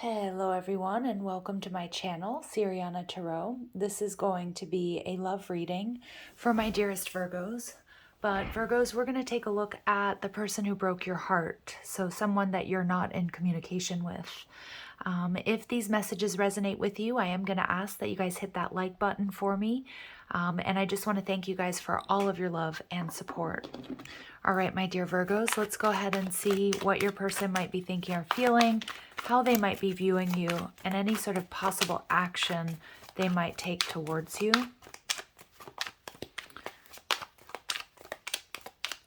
Hello everyone and welcome to my channel, Siriana Tarot. This is going to be a love reading for my dearest Virgos. But Virgos, we're going to take a look at the person who broke your heart. So someone that you're not in communication with. If these messages resonate with you, I am going to ask that you guys hit that like button for me. And I just want to thank you guys for all of your love and support. All right, my dear Virgos, let's go ahead and see what your person might be thinking or feeling, how they might be viewing you, and any sort of possible action they might take towards you.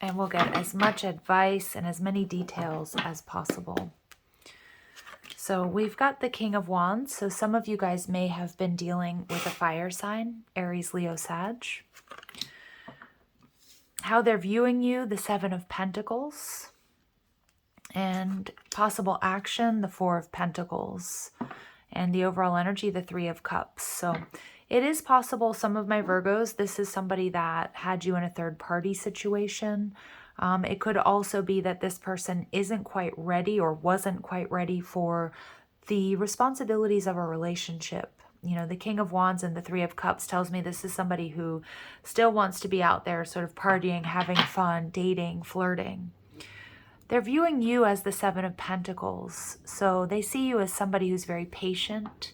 And we'll get as much advice and as many details as possible. So we've got the King of Wands. So some of you guys may have been dealing with a fire sign, Aries, Leo, Sag. How they're viewing you, the Seven of Pentacles. And possible action, the Four of Pentacles. And the overall energy, the Three of Cups. So it is possible, some of my Virgos, this is somebody that had you in a third-party situation. It could also be that this person isn't quite ready or wasn't quite ready for the responsibilities of a relationship. You know, the King of Wands and the Three of Cups tells me this is somebody who still wants to be out there sort of partying, having fun, dating, flirting. They're viewing you as the Seven of Pentacles. So they see you as somebody who's very patient,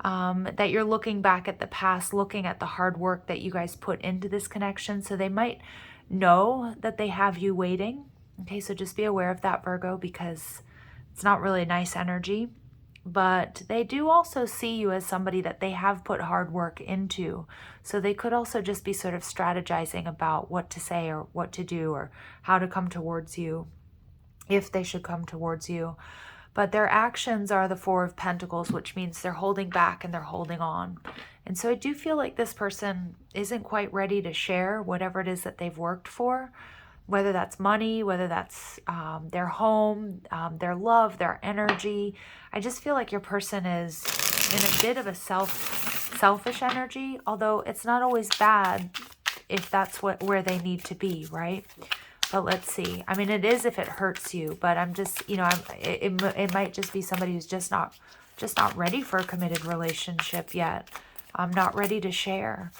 that you're looking back at the past, looking at the hard work that you guys put into this connection. So they might know that they have you waiting. Okay, so just be aware of that, Virgo, because it's not really a nice energy. But they do also see you as somebody that they have put hard work into. So they could also just be sort of strategizing about what to say or what to do or how to come towards you, if they should come towards you. But their actions are the Four of Pentacles, which means they're holding back and they're holding on. And so I do feel like this person isn't quite ready to share whatever it is that they've worked for, whether that's money, whether that's their home, their love, their energy. I just feel like your person is in a bit of a selfish energy, although it's not always bad if that's where they need to be, right? But let's see. I mean, it is if it hurts you, but I'm just, you know, it might just be somebody who's just not ready for a committed relationship yet. I'm not ready to share.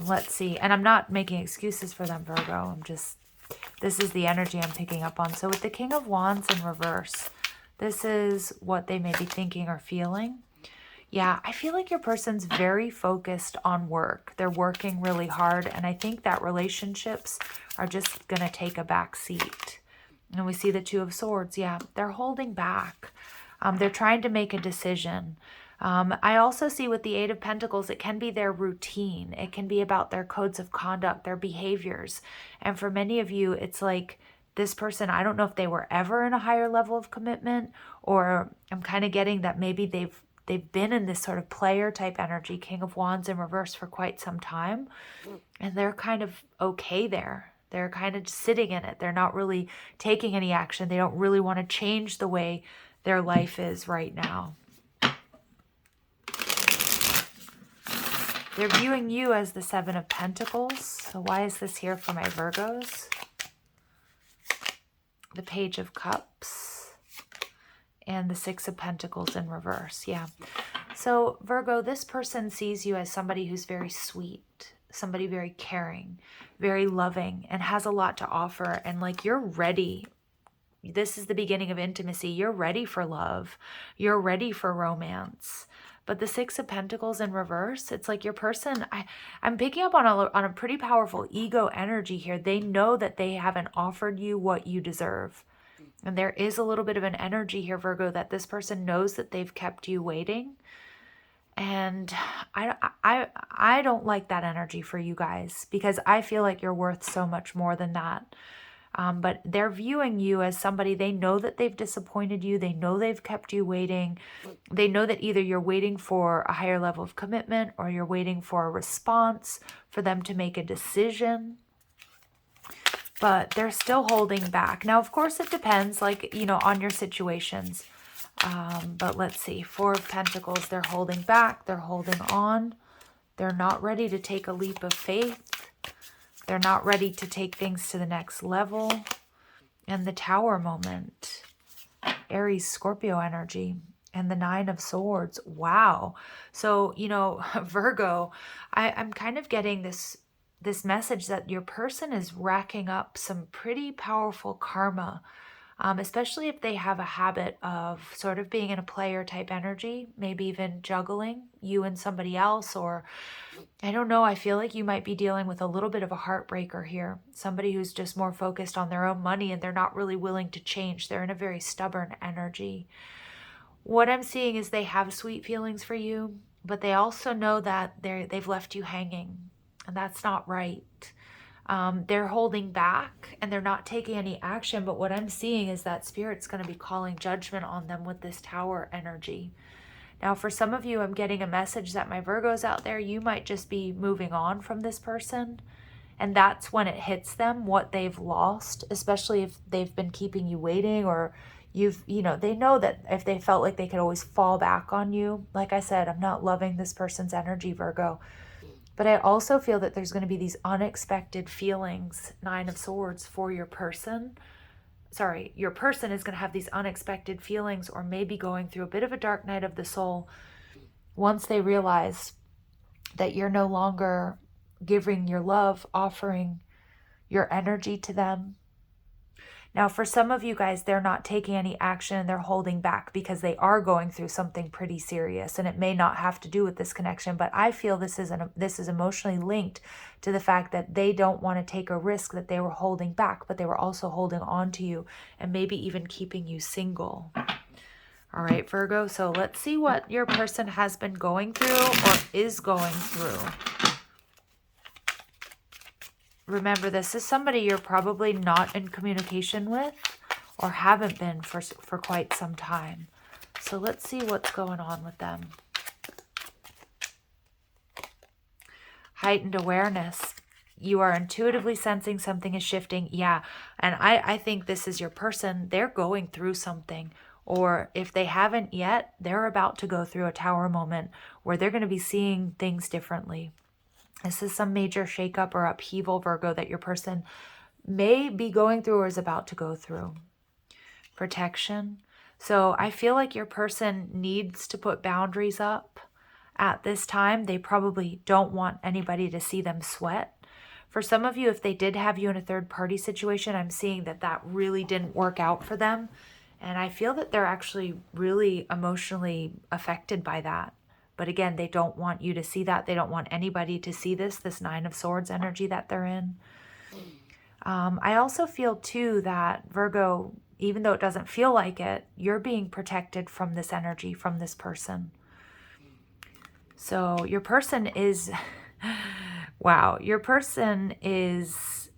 Let's see. And I'm not making excuses for them, Virgo. This is the energy I'm picking up on. So with the King of Wands in reverse, this is what they may be thinking or feeling. Yeah, I feel like your person's very focused on work. They're working really hard, and I think that relationships are just going to take a back seat. And we see the Two of Swords. Yeah, they're holding back. They're trying to make a decision. I also see with the Eight of Pentacles, it can be their routine. It can be about their codes of conduct, their behaviors. And for many of you, it's like this person, I don't know if they were ever in a higher level of commitment, or I'm kind of getting that maybe they've been in this sort of player type energy, King of Wands in reverse, for quite some time. And they're kind of okay there. They're kind of sitting in it. They're not really taking any action. They don't really want to change the way their life is right now. They're viewing you as the Seven of Pentacles. So why is this here for my Virgos? The Page of Cups. And the Six of Pentacles in reverse. Yeah. So Virgo, this person sees you as somebody who's very sweet, somebody very caring, very loving, and has a lot to offer. And like, you're ready. This is the beginning of intimacy. You're ready for love. You're ready for romance. But the Six of Pentacles in reverse, it's like your person, I'm picking up on a pretty powerful ego energy here. They know that they haven't offered you what you deserve. And there is a little bit of an energy here, Virgo, that this person knows that they've kept you waiting. And I don't like that energy for you guys, because I feel like you're worth so much more than that. But they're viewing you as somebody, they know that they've disappointed you. They know they've kept you waiting. They know that either you're waiting for a higher level of commitment, or you're waiting for a response, for them to make a decision. But they're still holding back. Now, of course, it depends, like, you know, on your situations. But let's see. Four of Pentacles, they're holding back. They're holding on. They're not ready to take a leap of faith. They're not ready to take things to the next level. And the Tower moment. Aries, Scorpio energy, and the Nine of Swords. Wow. So, you know, Virgo, I'm kind of getting this message that your person is racking up some pretty powerful karma, especially if they have a habit of sort of being in a player type energy, maybe even juggling you and somebody else, or I don't know, I feel like you might be dealing with a little bit of a heartbreaker here. Somebody who's just more focused on their own money and they're not really willing to change. They're in a very stubborn energy. What I'm seeing is they have sweet feelings for you, but they also know that they've left you hanging, and that's not right. They're holding back and they're not taking any action, but what I'm seeing is that Spirit's going to be calling judgment on them with this Tower energy. Now, for some of you, I'm getting a message that my Virgos out there, you might just be moving on from this person. And that's when it hits them what they've lost, especially if they've been keeping you waiting, or they know that if they felt like they could always fall back on you. Like I said, I'm not loving this person's energy, Virgo. But I also feel that there's going to be these unexpected feelings, Nine of Swords, for your person. Sorry, your person is going to have these unexpected feelings, or maybe going through a bit of a dark night of the soul once they realize that you're no longer giving your love, offering your energy to them. Now, for some of you guys, they're not taking any action and they're holding back because they are going through something pretty serious, and it may not have to do with this connection, but I feel this is emotionally linked to the fact that they don't want to take a risk, that they were holding back, but they were also holding on to you and maybe even keeping you single. All right, Virgo, so let's see what your person has been going through or is going through. Remember, this is somebody you're probably not in communication with or haven't been for quite some time. So let's see what's going on with them. Heightened awareness. You are intuitively sensing something is shifting. Yeah, and I think this is your person. They're going through something. Or if they haven't yet, they're about to go through a Tower moment where they're going to be seeing things differently. This is some major shakeup or upheaval, Virgo, that your person may be going through or is about to go through. Protection. So I feel like your person needs to put boundaries up at this time. They probably don't want anybody to see them sweat. For some of you, if they did have you in a third-party situation, I'm seeing that that really didn't work out for them. And I feel that they're actually really emotionally affected by that. But again, they don't want you to see that. They don't want anybody to see this Nine of Swords energy that they're in. I also feel too that, Virgo, even though it doesn't feel like it, you're being protected from this energy, from this person. So your person is, wow, your person is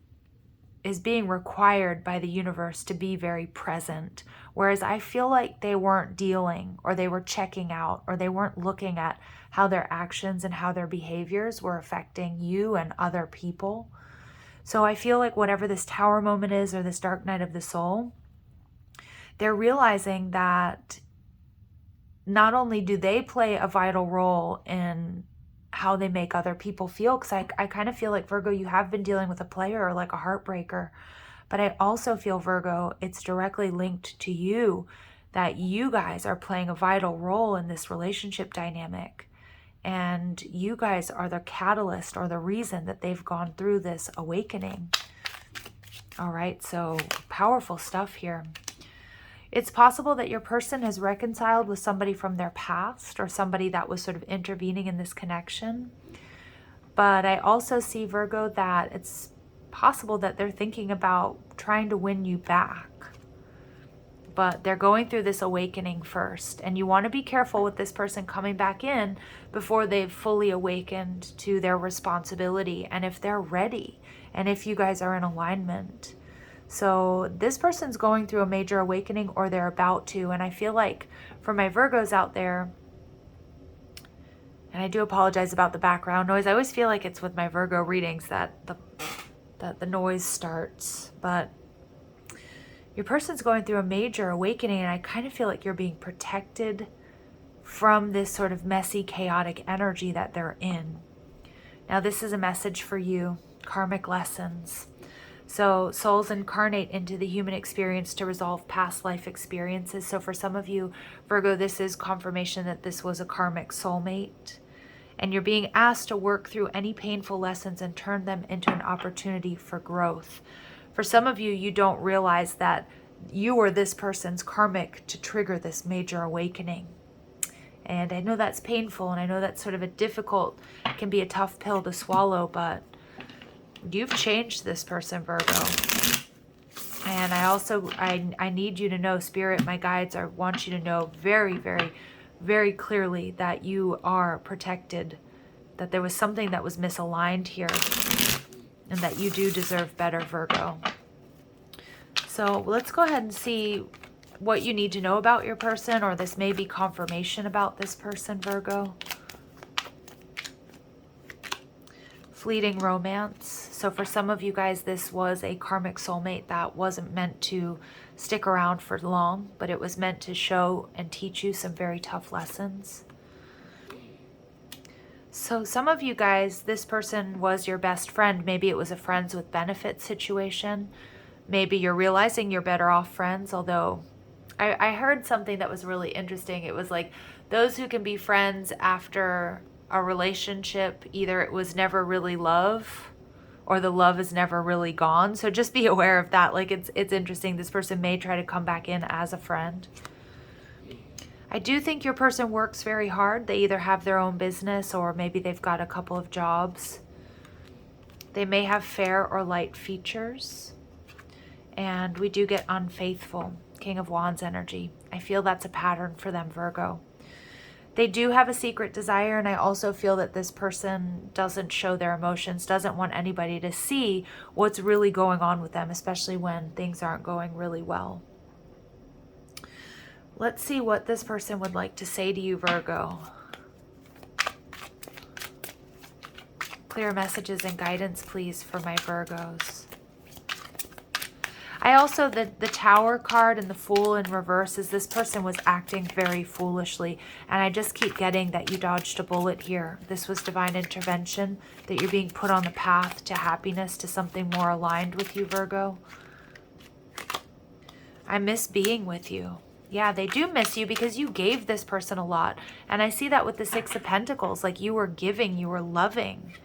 being required by the universe to be very present. Whereas I feel like they weren't dealing, or they were checking out, or they weren't looking at how their actions and how their behaviors were affecting you and other people. So I feel like whatever this Tower moment is, or this dark night of the soul, they're realizing that not only do they play a vital role in how they make other people feel, because I kind of feel like, Virgo, you have been dealing with a player or like a heartbreaker, but I also feel, Virgo, it's directly linked to you, that you guys are playing a vital role in this relationship dynamic, and you guys are the catalyst or the reason that they've gone through this awakening. All right, so powerful stuff here. It's possible that your person has reconciled with somebody from their past, or somebody that was sort of intervening in this connection. But I also see, Virgo, that it's possible that they're thinking about trying to win you back. But they're going through this awakening first. And you want to be careful with this person coming back in before they've fully awakened to their responsibility, and if they're ready, and if you guys are in alignment. So this person's going through a major awakening, or they're about to. And I feel like for my Virgos out there, and I do apologize about the background noise. I always feel like it's with my Virgo readings that the noise starts. But your person's going through a major awakening, and I kind of feel like you're being protected from this sort of messy, chaotic energy that they're in. Now, this is a message for you, karmic lessons. So souls incarnate into the human experience to resolve past life experiences. So for some of you, Virgo, this is confirmation that this was a karmic soulmate. And you're being asked to work through any painful lessons and turn them into an opportunity for growth. For some of you, you don't realize that you or this person's karmic to trigger this major awakening. And I know that's painful, and I know that's sort of a difficult, can be a tough pill to swallow, but you've changed this person, Virgo. And I need you to know, Spirit, my guides, I want you to know very, very, very clearly that you are protected, that there was something that was misaligned here, and that you do deserve better, Virgo. So let's go ahead and see what you need to know about your person, or this may be confirmation about this person, Virgo. Fleeting romance. So for some of you guys, this was a karmic soulmate that wasn't meant to stick around for long, but it was meant to show and teach you some very tough lessons. So some of you guys, this person was your best friend. Maybe it was a friends with benefits situation. Maybe you're realizing you're better off friends, although I heard something that was really interesting. It was like those who can be friends after a relationship, either it was never really love or the love is never really gone. So just be aware of that. Like it's interesting. This person may try to come back in as a friend. I do think your person works very hard. They either have their own business or maybe they've got a couple of jobs. They may have fair or light features. And we do get unfaithful, King of Wands energy. I feel that's a pattern for them, Virgo. They do have a secret desire, and I also feel that this person doesn't show their emotions, doesn't want anybody to see what's really going on with them, especially when things aren't going really well. Let's see what this person would like to say to you, Virgo. Clear messages and guidance, please, for my Virgos. I also, the Tower card and the Fool in reverse is this person was acting very foolishly. And I just keep getting that you dodged a bullet here. This was divine intervention, that you're being put on the path to happiness, to something more aligned with you, Virgo. I miss being with you. Yeah, they do miss you because you gave this person a lot. And I see that with the Six of Pentacles, like you were giving, you were loving.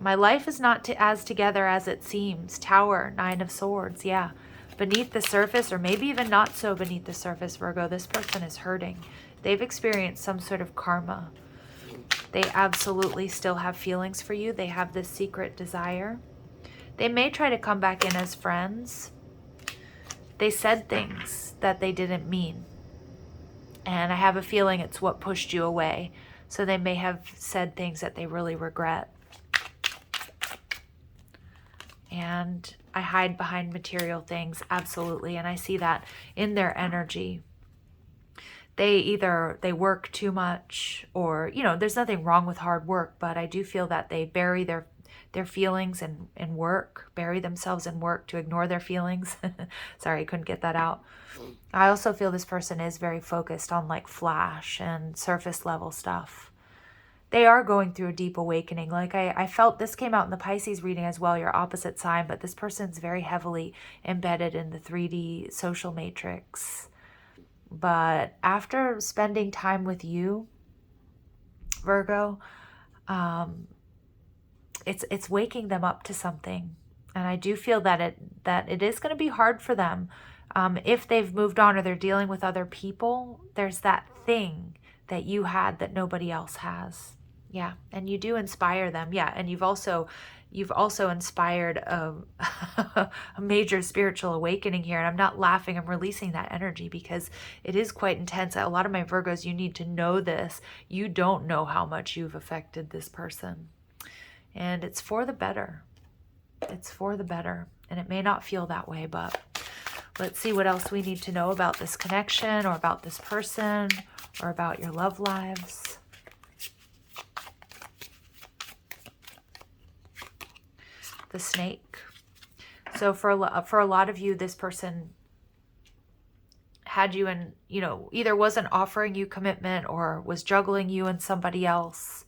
My life is not as together as it seems. Tower, Nine of Swords, yeah. Beneath the surface, or maybe even not so beneath the surface, Virgo, this person is hurting. They've experienced some sort of karma. They absolutely still have feelings for you. They have this secret desire. They may try to come back in as friends. They said things that they didn't mean. And I have a feeling it's what pushed you away. So they may have said things that they really regret. And I hide behind material things, absolutely. And I see that in their energy. They work too much, or, you know, there's nothing wrong with hard work, but I do feel that they bury their feelings in work, bury themselves in work to ignore their feelings. Sorry, I couldn't get that out. I also feel this person is very focused on like flash and surface level stuff. They are going through a deep awakening. Like I felt this came out in the Pisces reading as well, your opposite sign, but this person's very heavily embedded in the 3D social matrix. But after spending time with you, Virgo, it's waking them up to something. And I do feel that it is going to be hard for them. If they've moved on or they're dealing with other people, there's that thing that you had that nobody else has. Yeah, and you do inspire them. Yeah, and you've also inspired a major spiritual awakening here. And I'm not laughing, I'm releasing that energy because it is quite intense. A lot of my Virgos, you need to know this. You don't know how much you've affected this person. And it's for the better. It's for the better. And it may not feel that way, but let's see what else we need to know about this connection or about this person or about your love lives. The Snake. So for a lot of you, this person had you in, you know, either wasn't offering you commitment or was juggling you and somebody else.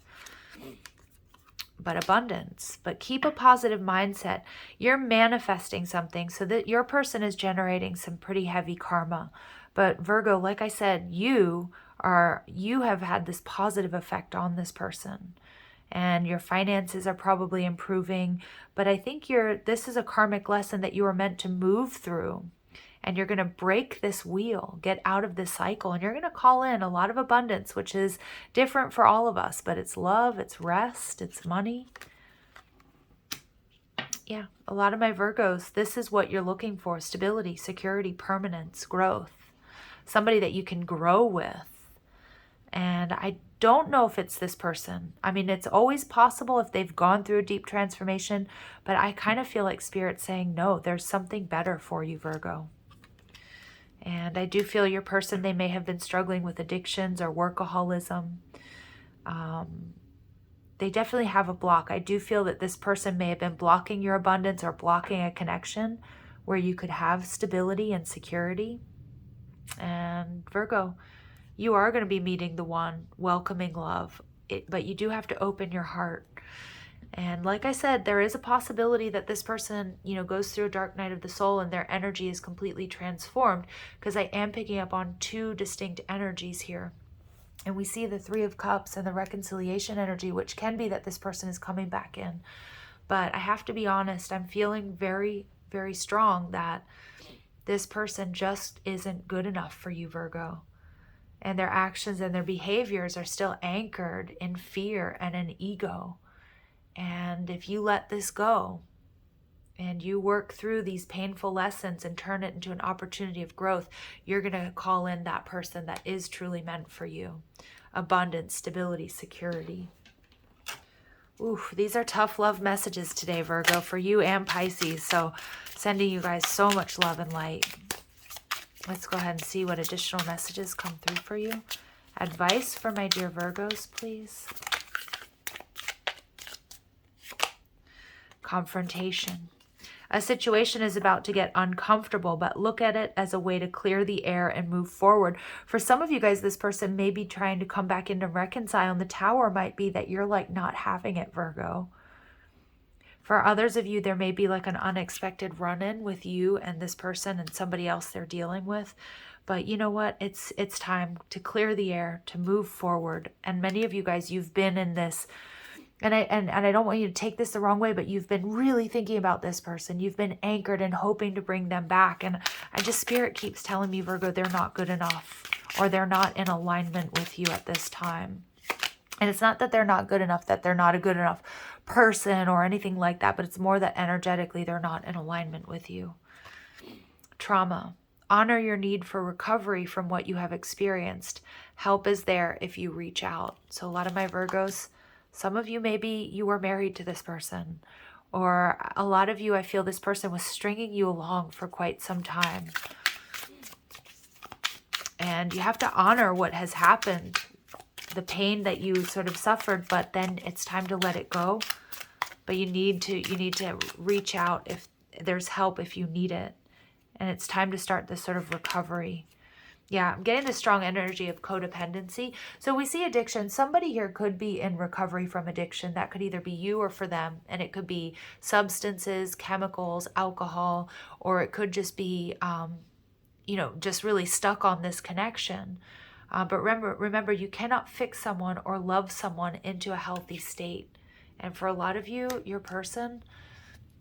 but abundance. But keep a positive mindset. You're manifesting something so that your person is generating some pretty heavy karma. But Virgo, like I said, you have had this positive effect on this person. And your finances are probably improving. But I think this is a karmic lesson that you are meant to move through. And you're going to break this wheel, get out of this cycle, and you're going to call in a lot of abundance, which is different for all of us, but it's love, it's rest, it's money. Yeah, a lot of my Virgos, this is what you're looking for: stability, security, permanence, growth, somebody that you can grow with. And I don't know if it's this person. I mean, it's always possible if they've gone through a deep transformation, but I kind of feel like Spirit's saying, no, there's something better for you, Virgo. And I do feel your person, they may have been struggling with addictions or workaholism. They definitely have a block. I do feel that this person may have been blocking your abundance or blocking a connection where you could have stability and security. And Virgo, you are going to be meeting the one, welcoming love, but you do have to open your heart. And like I said, there is a possibility that this person, goes through a dark night of the soul and their energy is completely transformed, because I am picking up on two distinct energies here. And we see the Three of Cups and the reconciliation energy, which can be that this person is coming back in. But I have to be honest, I'm feeling very, very strong that this person just isn't good enough for you, Virgo. And their actions and their behaviors are still anchored in fear and in ego. And if you let this go and you work through these painful lessons and turn it into an opportunity of growth, you're going to call in that person that is truly meant for you. Abundance, stability, security. Ooh, these are tough love messages today, Virgo, for you and Pisces. So sending you guys so much love and light. Let's go ahead and see what additional messages come through for you. Advice for my dear Virgos, please. Confrontation. A situation is about to get uncomfortable, but look at it as a way to clear the air and move forward. For some of you guys, this person may be trying to come back in to reconcile, and the Tower might be that you're like not having it, Virgo. For others of you, there may be like an unexpected run-in with you and this person and somebody else they're dealing with. But you know what? It's time to clear the air, to move forward. And many of you guys, you've been in this, and I don't want you to take this the wrong way, but you've been really thinking about this person. You've been anchored and hoping to bring them back. And Spirit keeps telling me, Virgo, they're not good enough, or they're not in alignment with you at this time. And it's not that they're not good enough, that they're not a good enough person or anything like that, but it's more that energetically they're not in alignment with you. Trauma. Honor your need for recovery from what you have experienced. Help is there if you reach out. So a lot of my Virgos, some of you, maybe you were married to this person, or a lot of you, I feel this person was stringing you along for quite some time. And you have to honor what has happened, the pain that you sort of suffered, but then it's time to let it go. But you need to reach out if there's help, if you need it. And it's time to start this sort of recovery. Yeah, I'm getting the strong energy of codependency. So we see addiction. Somebody here could be in recovery from addiction. That could either be you or for them. And it could be substances, chemicals, alcohol, or it could just be, just really stuck on this connection. But remember, you cannot fix someone or love someone into a healthy state. And for a lot of you, your person,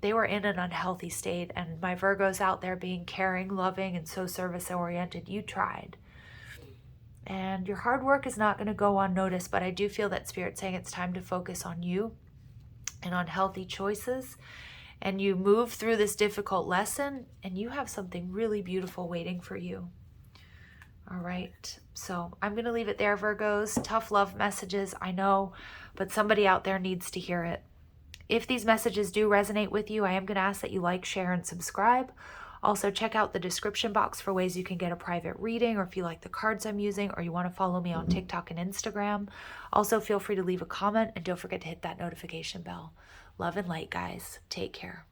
they were in an unhealthy state. And my Virgos out there being caring, loving, and so service-oriented, you tried. And your hard work is not going to go unnoticed, but I do feel that Spirit's saying it's time to focus on you and on healthy choices. And you move through this difficult lesson, and you have something really beautiful waiting for you. All right, so I'm going to leave it there, Virgos. Tough love messages, I know, but somebody out there needs to hear it. If these messages do resonate with you, I am going to ask that you like, share, and subscribe. Also, check out the description box for ways you can get a private reading, or if you like the cards I'm using, or you want to follow me on TikTok and Instagram. Also, feel free to leave a comment, and don't forget to hit that notification bell. Love and light, guys. Take care.